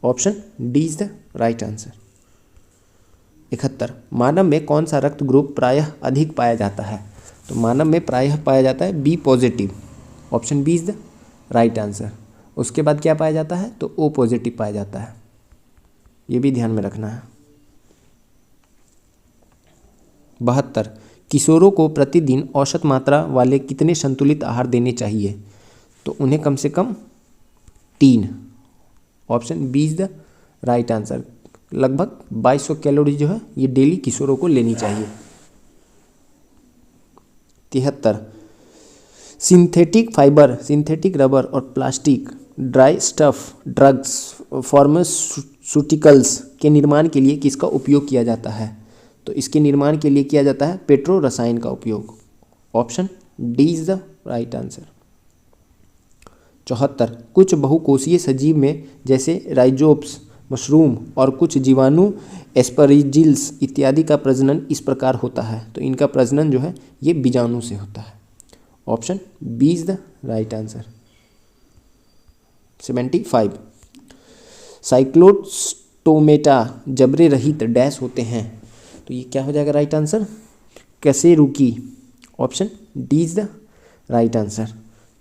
Option D is the right answer. 71 मानव में कौन सा रक्त ग्रुप प्रायः अधिक पाया जाता है? तो मानव में प्रायः पाया जाता है B positive. Option B is the right answer. उसके बाद क्या पाया जाता है? तो O पॉजिटिव पाया जाता है। ये भी ध्यान में रखना है। 72 किशोरों को प्रतिदिन औसत मात्रा वाले कितने संतुलित आहार देने चाहिए? तो उन्हें कम से कम 3। Option B is the right answer. लगभग 2200 कैलोरी जो है ये डेली किशोरों को लेनी चाहिए। 73 सिंथेटिक फाइबर, सिंथेटिक रबर और plastic, dry stuff, drugs, pharmaceuticals के निर्माण के लिए किसका उपयोग किया जाता है? तो इसके निर्माण के लिए किया जाता है पेट्रो रसायन का उपयोग। Option D is the right answer. 74 कुछ बहुकोषीय सजीव में जैसे राइजोप्स, मशरूम और कुछ जीवाणु एस्परजिल्स इत्यादि का प्रजनन इस प्रकार होता है। तो इनका प्रजनन जो है ये बीजाणु से होता है। Option B is the right answer. 75 cyclostomata जबड़े रहित डैश होते हैं। तो ये क्या हो जाएगा राइट आंसर? कशेरुकी। Option D is the right answer.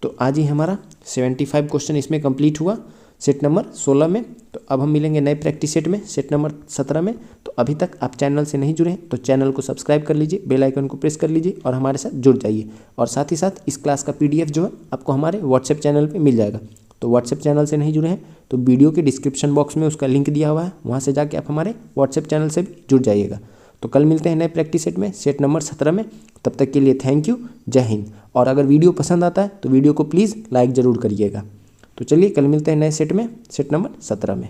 तो आज ही हमारा 75 क्वेश्चन इसमें कंप्लीट हुआ सेट नंबर 16 में। तो अब हम मिलेंगे नए प्रैक्टिस सेट में सेट नंबर 17 में। तो अभी तक आप चैनल से नहीं जुड़े हैं तो चैनल को सब्सक्राइब कर लीजिए, बेल आइकन को प्रेस कर लीजिए और हमारे साथ जुड़ जाइए। और साथ ही साथ इस क्लास का PDF जो है आपको हमारे व्हाट्सएप चैनल पे मिल जाएगा। तो व्हाट्सएप चैनल से नहीं जुड़े हैं तो वीडियो के डिस्क्रिप्शन बॉक्स में उसका लिंक दिया हुआ है, वहाँ से जाके आप हमारे व्हाट्सएप चैनल से भी जुड़ जाइएगा। तो कल मिलते हैं नए प्रैक्टिस सेट में, सेट नंबर 17 में। तब तक के लिए थैंक यू, जय हिंद। और अगर वीडियो पसंद आता है तो वीडियो को प्लीज़ लाइक ज़रूर करिएगा। तो चलिए कल मिलते हैं नए सेट में, सेट नंबर 17 में।